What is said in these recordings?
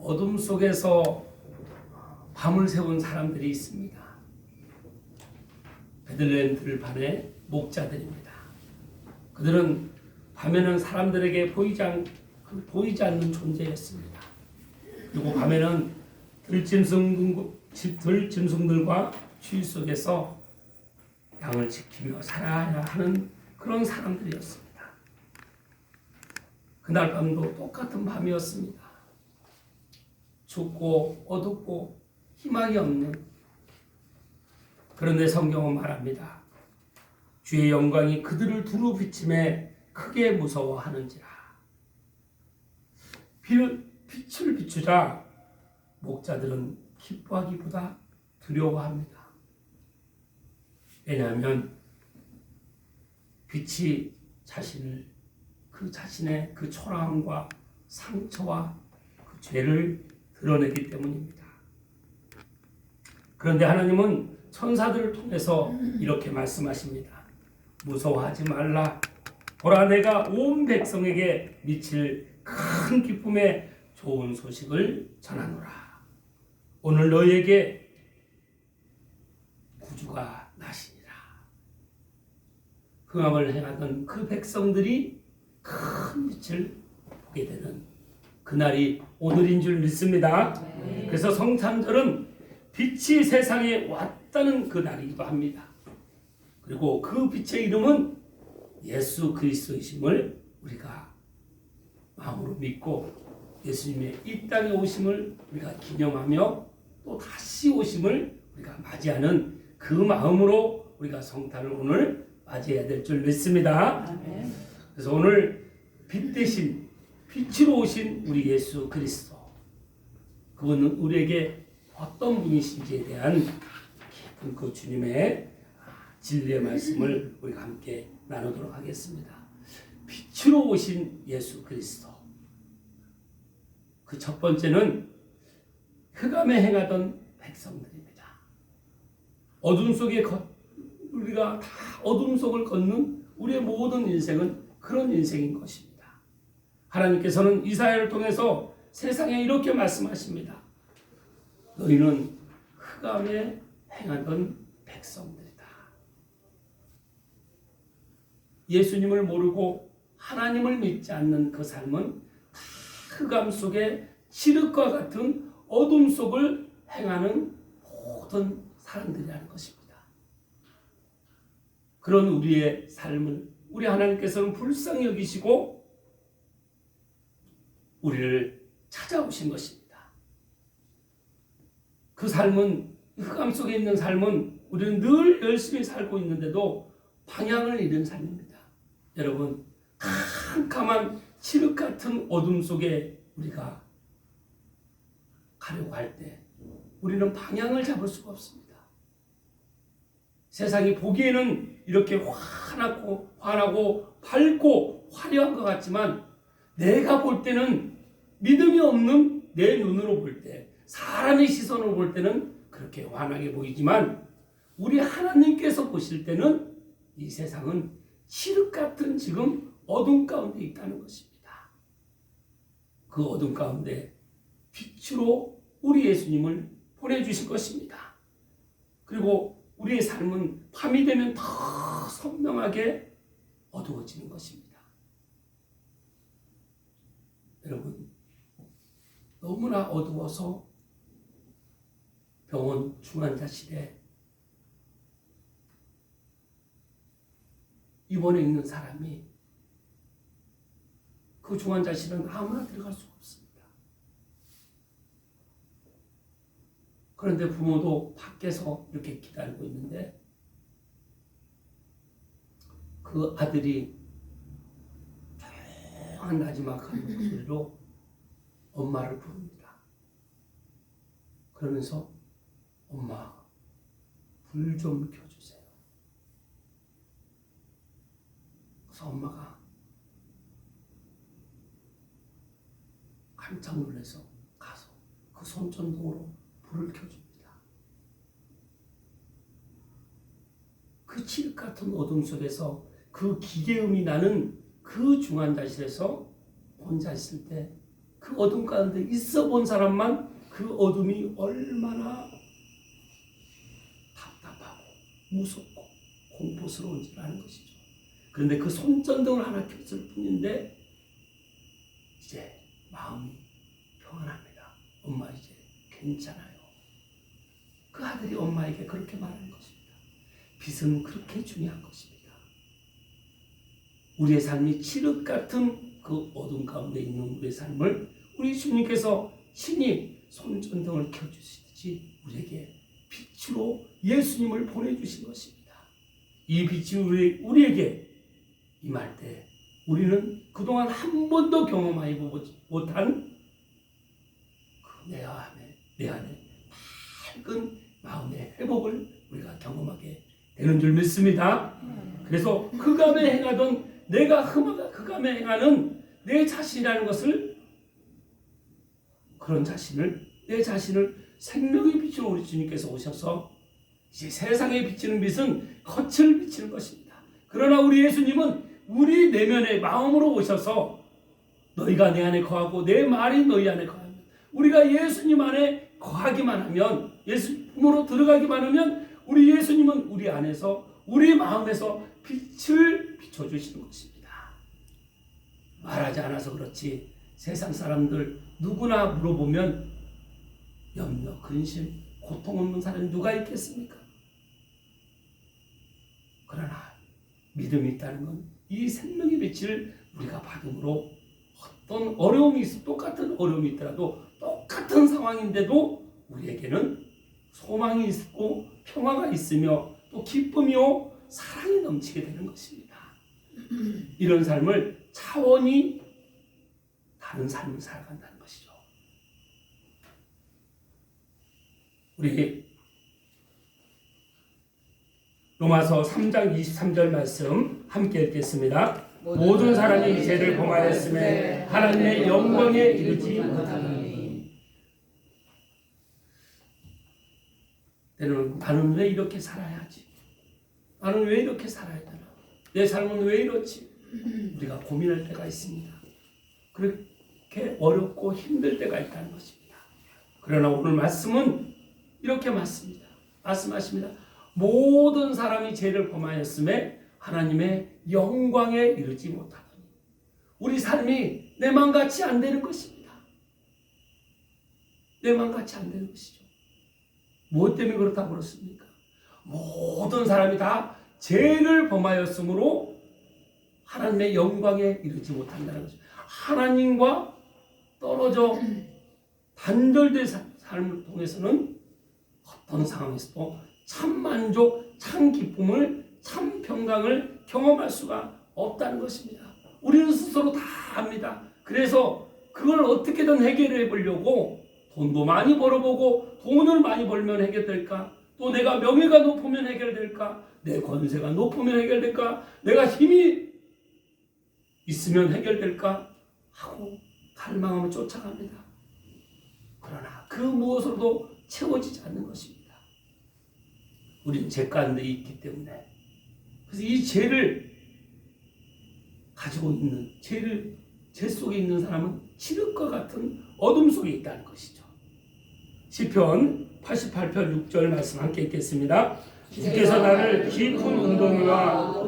어둠 속에서 밤을 새운 사람들이 있습니다. 베들레헴 들판의 목자들입니다. 그들은 밤에는 사람들에게 보이지 않는 존재였습니다. 그리고 밤에는 들짐승들과 주위 속에서 양을 지키며 살아야 하는 그런 사람들이었습니다. 그날 밤도 똑같은 밤이었습니다. 춥고 어둡고 희망이 없는. 그런데 성경은 말합니다. 주의 영광이 그들을 두루 비침에 크게 무서워하는지라. 빛을 비추자 목자들은 기뻐하기보다 두려워합니다. 왜냐하면 빛이 자신의 그 초라함과 상처와 그 죄를 드러내기 때문입니다. 그런데 하나님은 천사들을 통해서 이렇게 말씀하십니다. 무서워하지 말라. 보라, 내가 온 백성에게 미칠 큰 기쁨의 좋은 소식을 전하노라. 오늘 너희에게 구주가 나시니라. 흑암을 행하던 그 백성들이 큰 빛을 보게 되는 그날이 오늘인 줄 믿습니다. 그래서 성탄절은 빛이 세상에 왔다는 그 날이기도 합니다. 그리고 그 빛의 이름은 예수 그리스도이심을 우리가 마음으로 믿고 예수님의 이 땅에 오심을 우리가 기념하며 또 다시 오심을 우리가 맞이하는 그 마음으로 우리가 성탄을 오늘 맞이해야 될 줄 믿습니다. 그래서 오늘 빛 대신 빛으로 오신 우리 예수 그리스도, 그분은 우리에게 어떤 분이신지에 대한 깊은 그 주님의 진리의 말씀을 우리가 함께 나누도록 하겠습니다. 빛으로 오신 예수 그리스도. 그 첫 번째는 흑암에 행하던 백성들입니다. 어둠 속에 우리가 다 어둠 속을 걷는 우리의 모든 인생은 그런 인생인 것입니다. 하나님께서는 이사야를 통해서 세상에 이렇게 말씀하십니다. 너희는 흑암에 행하던 백성들이다. 예수님을 모르고 하나님을 믿지 않는 그 삶은 다 흑암 속에 칠흑과 같은 어둠 속을 행하는 모든 사람들이라는 것입니다. 그런 우리의 삶을 우리 하나님께서는 불쌍히 여기시고 우리를 찾아오신 것입니다. 그 삶은, 흑암 속에 있는 삶은 우리는 늘 열심히 살고 있는데도 방향을 잃은 삶입니다. 여러분, 캄캄한 칠흑 같은 어둠 속에 우리가 가려고 할 때 우리는 방향을 잡을 수가 없습니다. 세상이 보기에는 이렇게 환하고 밝고 화려한 것 같지만 내가 볼 때는 믿음이 없는 내 눈으로 볼 때, 사람의 시선으로 볼 때는 그렇게 환하게 보이지만 우리 하나님께서 보실 때는 이 세상은 칠흑 같은 지금 어둠 가운데 있다는 것입니다. 그 어둠 가운데 빛으로 우리 예수님을 보내주신 것입니다. 그리고 우리의 삶은 밤이 되면 더 선명하게 어두워지는 것입니다. 여러분, 너무나 어두워서 병원 중환자실에 입원해 있는 사람이 그 중환자실은 아무나 들어갈 수가 없습니다. 그런데 부모도 밖에서 이렇게 기다리고 있는데 그 아들이 조용한 나지막한 목소리로 엄마를 부릅니다. 그러면서 엄마, 불 좀 켜주세요. 그래서 엄마가 깜짝 놀라서 가서 그 손전등으로 불을 켜줍니다. 그 칠흑 같은 어둠 속에서 그 기계음이 나는 그 중환자실에서 혼자 있을 때 그 그 어둠 가운데 있어 본 사람만 그 어둠이 얼마나 답답하고 무섭고 공포스러운지를 아는 것이죠. 그런데 그 손전등을 하나 켰을 뿐인데 이제 마음이 평안합니다. 엄마 이제 괜찮아요. 그 아들이 엄마에게 그렇게 말하는 것입니다. 빛은 그렇게 중요한 것입니다. 우리의 삶이 칠흑 같은 그 어둠 가운데 있는 우리의 삶을 우리 주님께서 친히 손전등을 켜주시듯이 우리에게 빛으로 예수님을 보내주신 것입니다. 이 빛이 우리에게 임할 때 우리는 그동안 한 번도 경험하지 못한 그 내 안에 밝은 마음의 회복을 우리가 경험하게 되는 줄 믿습니다. 그래서 흑암에 행하던 내가 흑암에 행하는 내 자신이라는 것을 그런 내 자신을 생명의 빛으로 우리 주님께서 오셔서 이제 세상에 비치는 빛은 겉을 비치는 것입니다. 그러나 우리 예수님은 우리 내면의 마음으로 오셔서 너희가 내 안에 거하고 내 말이 너희 안에 거하면 우리가 예수님 안에 거하기만 하면 예수님으로 들어가기만 하면 우리 예수님은 우리 안에서 우리 마음에서 빛을 비춰주시는 것입니다. 말하지 않아서 그렇지 세상 사람들 누구나 물어보면 염려, 근심, 고통 없는 사람이 누가 있겠습니까? 그러나 믿음이 있다는 건 이 생명의 빛을 우리가 받음으로 어떤 어려움이 있어 똑같은 어려움이 있더라도 똑같은 상황인데도 우리에게는 소망이 있고 평화가 있으며 또 기쁨이요 사랑이 넘치게 되는 것입니다. 이런 삶을 차원이 다른 삶을 살아간다는 것이죠. 우리 로마서 3장 23절 말씀 함께 읽겠습니다. 모든 사람이 죄를 범하였음에 하나님의 영광에 이르지 못하느니. 때로는 나는 왜 이렇게 살아야지? 나는 왜 이렇게 살아야 되나? 내 삶은 왜 이렇지? 우리가 고민할 때가 있습니다. 그렇게 어렵고 힘들 때가 있다는 것입니다. 그러나 오늘 말씀은 이렇게 말씀하십니다. 모든 사람이 죄를 범하였음에 하나님의 영광에 이르지 못하더니. 우리 삶이 내 마음같이 안 되는 것입니다. 내 마음같이 안 되는 것이죠. 무엇 때문에 그렇다고 그렇습니까? 모든 사람이 다 죄를 범하였으므로 하나님의 영광에 이르지 못한다는 것입니다. 하나님과 떨어져 단절된 삶을 통해서는 어떤 상황에서도 참 만족, 참 기쁨을, 참 평강을 경험할 수가 없다는 것입니다. 우리는 스스로 다 압니다. 그래서 그걸 어떻게든 해결해 보려고 돈도 많이 벌어보고 돈을 많이 벌면 해결될까? 또 내가 명예가 높으면 해결될까? 내 권세가 높으면 해결될까? 내가 힘이 있으면 해결될까? 하고 갈망하며 쫓아갑니다. 그러나 그 무엇으로도 채워지지 않는 것입니다. 우리는 죄 가운데 있기 때문에. 그래서 이 죄를 가지고 있는 죄 속에 있는 사람은 칠흑과 같은 어둠 속에 있다는 것이죠. 시편 88편 6절 말씀 함께 읽겠습니다. 주께서 나를 깊은 웅덩이와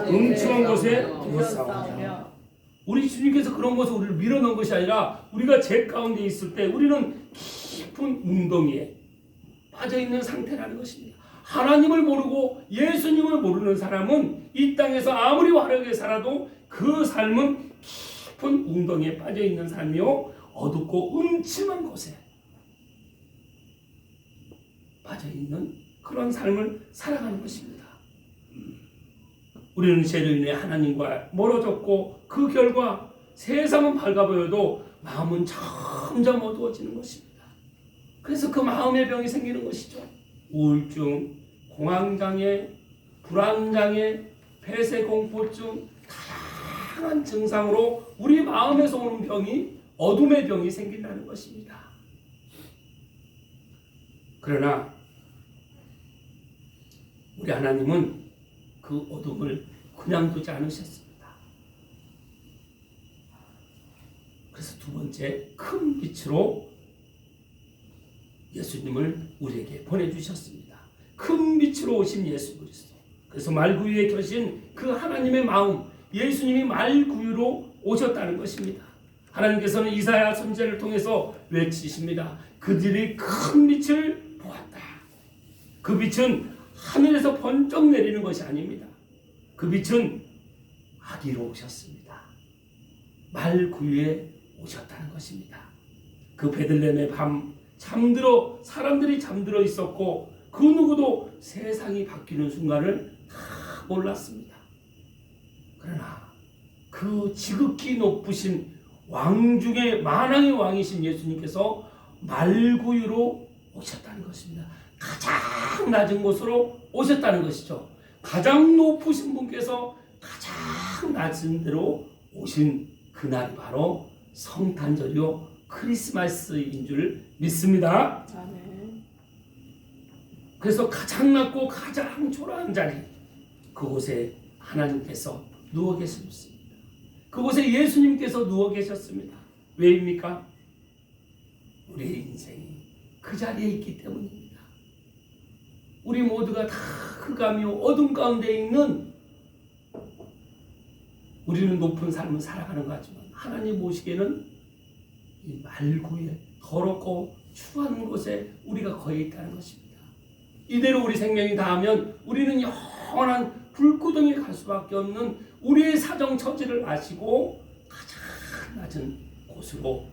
음침한 곳에 두었사오며. 우리 주님께서 그런 곳에 우리를 밀어넣은 것이 아니라 우리가 죄 가운데 있을 때 우리는 깊은 웅덩이에 빠져있는 상태라는 것입니다. 하나님을 모르고 예수님을 모르는 사람은 이 땅에서 아무리 화려하게 살아도 그 삶은 깊은 웅덩이에 빠져있는 삶이요 어둡고 음침한 곳에 빠져있는 그런 삶을 살아가는 것입니다. 우리는 죄로 인해 하나님과 멀어졌고 그 결과 세상은 밝아 보여도 마음은 점점 어두워지는 것입니다. 그래서 그 마음의 병이 생기는 것이죠. 우울증, 공황장애, 불안장애, 폐쇄공포증, 다양한 증상으로 우리 마음에서 오는 병이 어둠의 병이 생긴다는 것입니다. 그러나 우리 하나님은 그 어둠을 그냥 두지 않으셨습니다. 그래서 두 번째 큰 빛으로 예수님을 우리에게 보내주셨습니다. 큰 빛으로 오신 예수 그리스도. 그래서 말구유에 계신 그 하나님의 마음, 예수님이 말구유로 오셨다는 것입니다. 하나님께서는 이사야 선지자를 통해서 외치십니다. 그들이 큰 빛을 보았다. 그 빛은 하늘에서 번쩍 내리는 것이 아닙니다. 그 빛은 아기로 오셨습니다. 말구유에 오셨다는 것입니다. 그 베들레헴의 밤 사람들이 잠들어 있었고 그 누구도 세상이 바뀌는 순간을 다 몰랐습니다. 그러나 그 지극히 높으신 왕 중에 만왕의 왕이신 예수님께서 말구유로 오셨다는 것입니다. 가장 낮은 곳으로 오셨다는 것이죠. 가장 높으신 분께서 가장 낮은 데로 오신 그날이 바로 성탄절이요 크리스마스인 줄 믿습니다. 아멘. 그래서 가장 낮고 가장 초라한 자리, 그곳에 하나님께서 누워 계셨습니다. 그곳에 예수님께서 누워 계셨습니다. 왜입니까? 우리의 인생이 그 자리에 있기 때문입니다. 우리 모두가 다 흑암이요 어둠 가운데 있는, 우리는 높은 삶을 살아가는 것 같지만 하나님 보시기에는 이 말구에 더럽고 추한 곳에 우리가 거해 있다는 것입니다. 이대로 우리 생명이 다하면 우리는 영원한 불구덩이에 갈 수밖에 없는 우리의 사정 처지를 아시고 가장 낮은 곳으로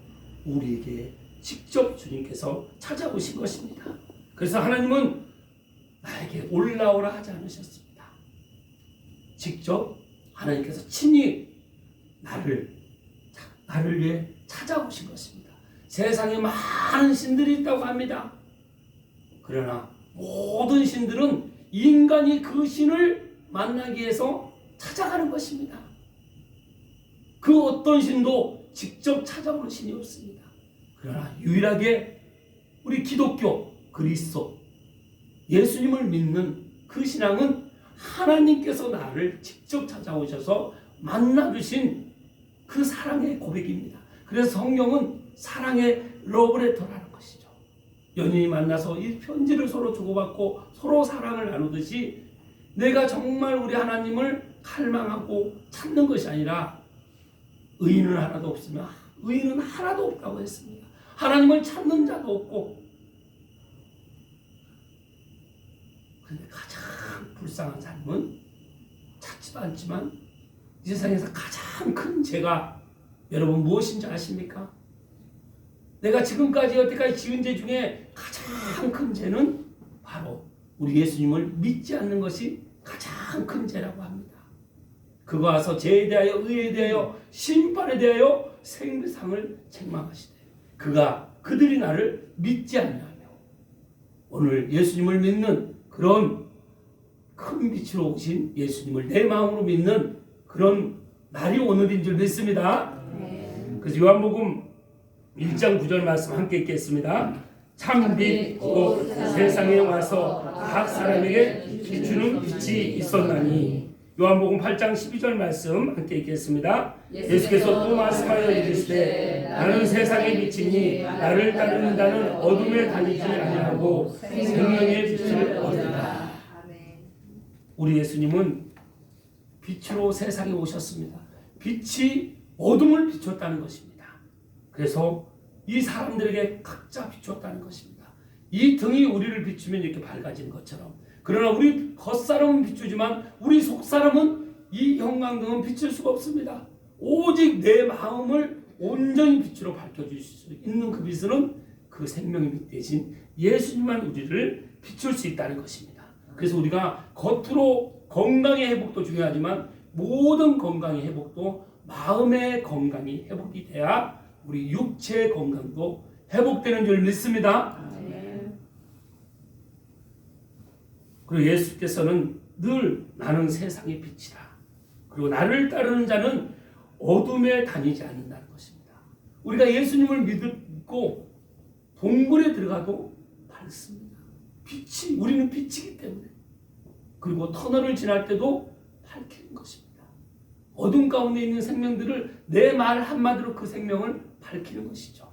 우리에게 직접 주님께서 찾아오신 것입니다. 그래서 하나님은 나에게 올라오라 하지 않으셨습니다. 직접 하나님께서 친히 나를 위해 찾아오신 것입니다. 세상에 많은 신들이 있다고 합니다. 그러나 모든 신들은 인간이 그 신을 만나기 위해서 찾아가는 것입니다. 그 어떤 신도 직접 찾아오는 신이 없습니다. 그러나 유일하게 우리 기독교, 그리스도, 예수님을 믿는 그 신앙은 하나님께서 나를 직접 찾아오셔서 만나주신 그 사랑의 고백입니다. 그래서 성경은 사랑의 러브레터라는 것이죠. 연인이 만나서 이 편지를 서로 주고받고 서로 사랑을 나누듯이 내가 정말 우리 하나님을 갈망하고 찾는 것이 아니라, 의인은 하나도 없으며 의인은 하나도 없다고 했습니다. 하나님을 찾는 자도 없고, 그런데 가장 불쌍한 삶은 찾지도 않지만 이 세상에서 가장 큰 죄가 여러분 무엇인지 아십니까? 내가 지금까지 여태까지 지은 죄 중에 가장 큰 죄는 바로 우리 예수님을 믿지 않는 것이 가장 큰 죄라고 합니다. 그거 와서 죄에 대하여, 의에 대하여, 심판에 대하여 생상을 책망하시되 그들이 나를 믿지 않냐며. 오늘 예수님을 믿는 그런 큰 빛으로 오신 예수님을 내 마음으로 믿는 그런 날이 오늘인 줄 믿습니다. 그래서 요한복음 1장 9절 말씀 함께 읽겠습니다. 참빛 곧 세상에 와서 각 사람에게 비추는 빛이 있었나니. 요한복음 8장 12절 말씀 함께 읽겠습니다. 예수께서 또 말씀하여 이르시되 나는 세상의 빛이니 나를 따르는 자는 어둠에 다니지 아니하고 생명의 빛을 얻으리라. 우리 예수님은 빛으로 세상에 오셨습니다. 빛이 어둠을 비췄다는 것입니다. 그래서 이 사람들에게 각자 비췄다는 것입니다. 이 등이 우리를 비추면 이렇게 밝아지는 것처럼, 그러나 우리 겉사람은 비추지만 우리 속사람은 이 형광등은 비칠 수가 없습니다. 오직 내 마음을 온전히 빛으로 밝혀줄 수 있는 그 빛은 그 생명의 빛 대신 예수님만 우리를 비출 수 있다는 것입니다. 그래서 우리가 겉으로 건강의 회복도 중요하지만 모든 건강의 회복도 마음의 건강이 회복이 돼야 우리 육체의 건강도 회복되는 줄 믿습니다. 그리고 예수께서는 늘 나는 세상의 빛이다. 그리고 나를 따르는 자는 어둠에 다니지 않는다는 것입니다. 우리가 예수님을 믿고 동굴에 들어가도 밝습니다. 우리는 빛이기 때문에. 그리고 터널을 지날 때도 밝히는 것입니다. 어둠 가운데 있는 생명들을 내 말 한마디로 그 생명을 밝히는 것이죠.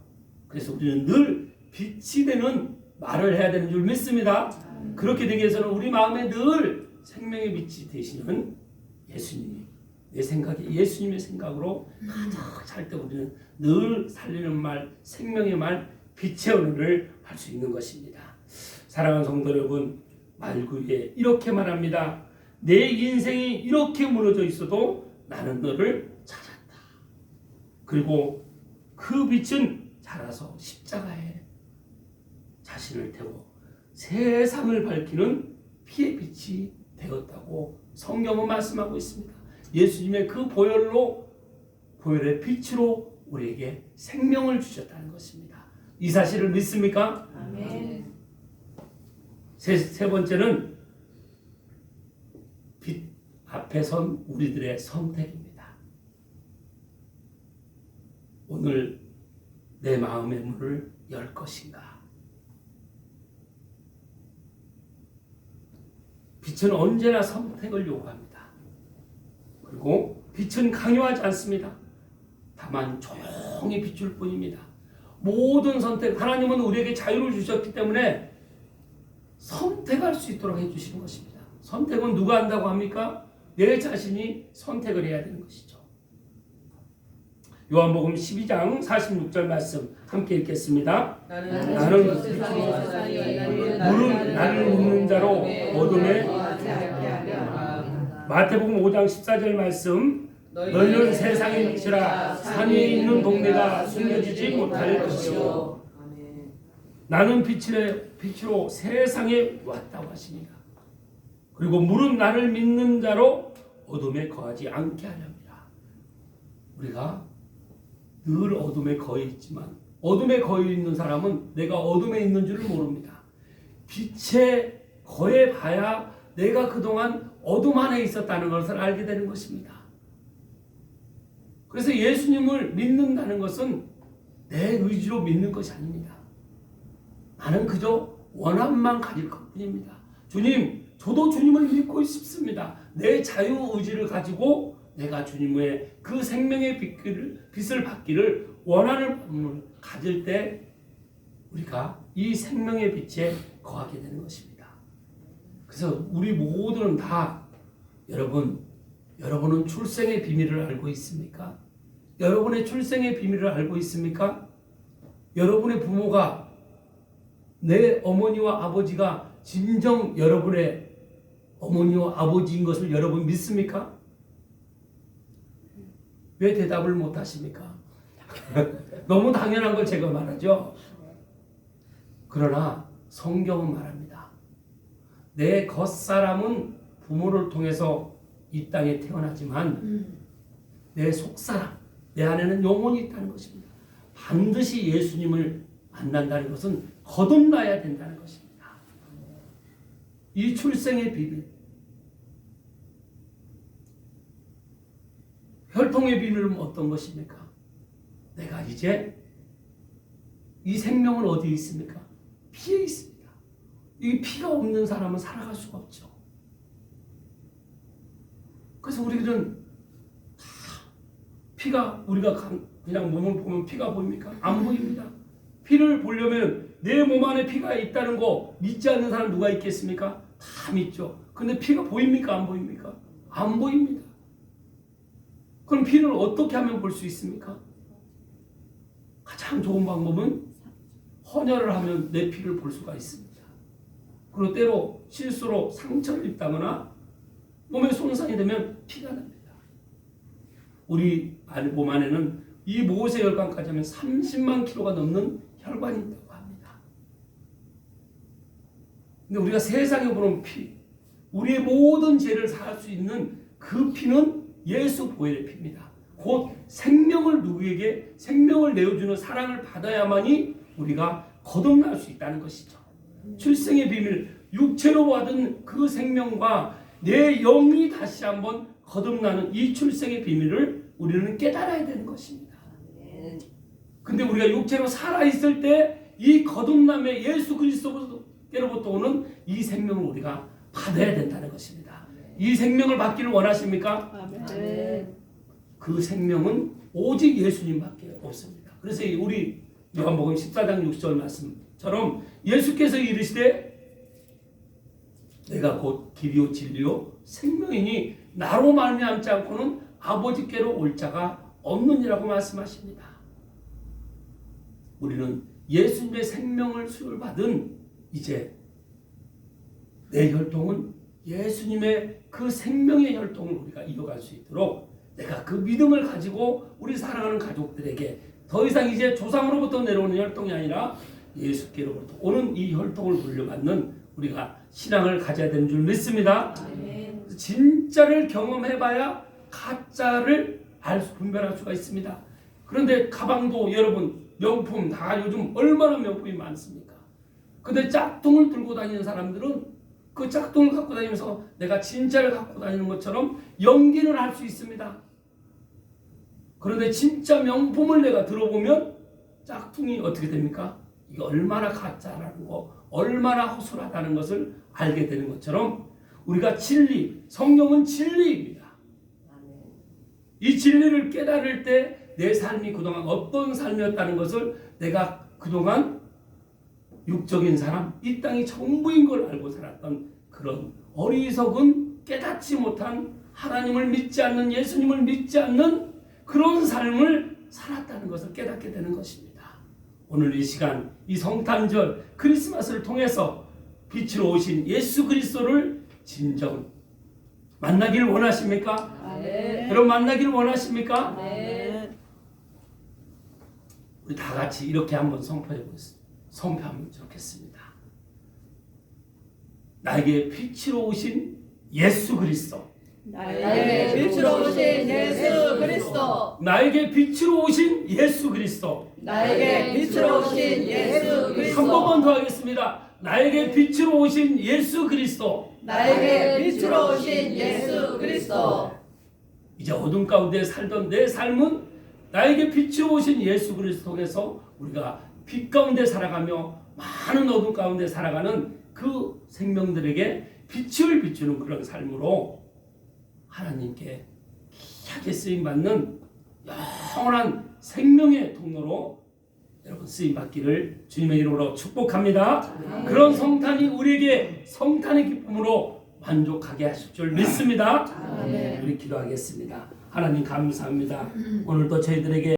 그래서 우리는 늘 빛이 되는 말을 해야 되는 줄 믿습니다. 그렇게 되기 위해서는 우리 마음에 늘 생명의 빛이 되시는 예수님이, 내 생각에 예수님의 생각으로 가득 찰 때 우리는 늘 살리는 말, 생명의 말, 빛의 언어를 할 수 있는 것입니다. 사랑하는 성도 여러분, 말구에 이렇게 말합니다. 내 인생이 이렇게 무너져 있어도 나는 너를 찾았다. 그리고 그 빛은 자라서 십자가에 자신을 태워 세상을 밝히는 피의 빛이 되었다고 성경은 말씀하고 있습니다. 예수님의 그 보혈의 빛으로 우리에게 생명을 주셨다는 것입니다. 이 사실을 믿습니까? 아멘. 세 번째는 빛 앞에 선 우리들의 선택입니다. 오늘 내 마음의 문을 열 것인가? 빛은 언제나 선택을 요구합니다. 그리고 빛은 강요하지 않습니다. 다만 조용히 비출 뿐입니다. 모든 선택, 하나님은 우리에게 자유를 주셨기 때문에 선택할 수 있도록 해주시는 것입니다. 선택은 누가 한다고 합니까? 내 자신이 선택을 해야 되는 것이죠. 요한복음 12장 46절 말씀 함께 읽겠습니다. 나는 물은 나를 믿는 자로 어둠에 마태복음 5장 14절 말씀 너희는 세상의 빛이라 산 위에 있는 동네가 숨겨지지 못할 것이요 나는 빛으로 세상에 왔다고 하십니다. 그리고 물은 나를 믿는 자로 어둠에 거하지 않게 하렵니다. 우리가 늘 어둠에 거해 있지만 어둠에 거해 있는 사람은 내가 어둠에 있는 줄을 모릅니다. 빛에 거해 봐야 내가 그동안 어둠 안에 있었다는 것을 알게 되는 것입니다. 그래서 예수님을 믿는다는 것은 내 의지로 믿는 것이 아닙니다. 나는 그저 원함만 가질 것뿐입니다. 주님, 저도 주님을 믿고 싶습니다. 내 자유의지를 가지고 내가 주님의 그 생명의 빛을 받기를 원하는 마음을 가질 때 우리가 이 생명의 빛에 거하게 되는 것입니다. 그래서 우리 모두는 다 여러분은 출생의 비밀을 알고 있습니까? 여러분의 출생의 비밀을 알고 있습니까? 여러분의 부모가 내 어머니와 아버지가 진정 여러분의 어머니와 아버지인 것을 여러분 믿습니까? 왜 대답을 못 하십니까? 너무 당연한 걸 제가 말하죠. 그러나 성경은 말합니다. 내 겉사람은 부모를 통해서 이 땅에 태어나지만 내 속사람, 내 안에는 영혼이 있다는 것입니다. 반드시 예수님을 만난다는 것은 거듭나야 된다는 것입니다. 이 출생의 비밀, 혈통의 비밀은 어떤 것입니까? 내가 이제 이 생명은 어디에 있습니까? 피에 있습니다. 이 피가 없는 사람은 살아갈 수가 없죠. 그래서 우리들은 다 피가, 우리가 그냥 몸을 보면 피가 보입니까? 안 보입니다. 피를 보려면 내 몸 안에 피가 있다는 거 믿지 않는 사람 누가 있겠습니까? 다 믿죠. 근데 피가 보입니까? 안 보입니까? 안 보입니다. 그럼 피를 어떻게 하면 볼 수 있습니까? 가장 좋은 방법은 헌혈을 하면 내 피를 볼 수가 있습니다. 그리고 때로 실수로 상처를 입다거나 몸에 손상이 되면 피가 납니다. 우리 몸 안에는 이 모세혈관까지 하면 30만 킬로가 넘는 혈관이 있다고 합니다. 근데 우리가 세상에 보는 피, 우리의 모든 죄를 사할 수 있는 그 피는 예수 보혈의 피입니다. 곧 생명을 누구에게 생명을 내어주는 사랑을 받아야만이 우리가 거듭날 수 있다는 것이죠. 출생의 비밀, 육체로 받은 그 생명과 내 영이 다시 한번 거듭나는 이 출생의 비밀을 우리는 깨달아야 되는 것입니다. 근데 우리가 육체로 살아있을 때 이 거듭남의 예수 그리스도께로부터 오는 이 생명을 우리가 받아야 된다는 것입니다. 이 생명을 받기를 원하십니까? 아멘. 그 생명은 오직 예수님밖에 없습니다. 그래서 우리 요한복음 14장 6절 말씀처럼 예수께서 이르시되 내가 곧 길이요 진리요 생명이니 나로 말미암지 않고는 아버지께로 올 자가 없느니라고 말씀하십니다. 우리는 예수님의 생명을 수혈받은 이제 내 혈통은 예수님의 그 생명의 혈통을 우리가 이어갈 수 있도록 내가 그 믿음을 가지고 우리 사랑하는 가족들에게 더 이상 이제 조상으로부터 내려오는 혈통이 아니라 예수께로부터 오는 이 혈통을 물려받는 우리가 신앙을 가져야 되는 줄 믿습니다. 진짜를 경험해봐야 가짜를 분별할 수가 있습니다. 그런데 가방도 여러분 명품 다 요즘 얼마나 명품이 많습니까? 근데 짝퉁을 들고 다니는 사람들은 그 짝퉁을 갖고 다니면서 내가 진짜를 갖고 다니는 것처럼 연기를 할 수 있습니다. 그런데 진짜 명품을 내가 들어보면 짝퉁이 어떻게 됩니까? 이게 얼마나 가짜라는 거, 얼마나 허술하다는 것을 알게 되는 것처럼 우리가 진리, 성경은 진리입니다. 이 진리를 깨달을 때 내 삶이 그동안 어떤 삶이었다는 것을 내가 그동안 육적인 사람, 이 땅이 전부인 걸 알고 살았던 그런 어리석은 깨닫지 못한 하나님을 믿지 않는 예수님을 믿지 않는 그런 삶을 살았다는 것을 깨닫게 되는 것입니다. 오늘 이 시간 이 성탄절 크리스마스를 통해서 빛으로 오신 예수 그리스도를 진정 만나기를 원하십니까? 네. 여러분 만나기를 원하십니까? 네. 우리 다 같이 이렇게 한번 선포하면 좋겠습니다. 나에게 빛으로 오신 예수 그리스도. 나에게 빛으로 오신 예수 그리스도. 나에게 빛으로 오신 예수 그리스도. 나에게 빛으로 오신 예수 그리스도. 한 번만 더 하겠습니다. 나에게 빛으로 오신 예수 그리스도. 나에게 빛으로 오신 예수 그리스도. 이제 어둠 가운데 살던 내 삶은 나에게 빛으로 오신 예수 그리스도 통해서 우리가 빛 가운데 살아가며 많은 어둠 가운데 살아가는 그 생명들에게 빛을 비추는 그런 삶으로 하나님께 귀하게 쓰임받는 영원한 생명의 통로로 여러분 쓰임받기를 주님의 이름으로 축복합니다. 그런 성탄이 우리에게 성탄의 기쁨으로 만족하게 하실 줄 믿습니다. 우리 기도하겠습니다. 하나님 감사합니다. 오늘도 저희들에게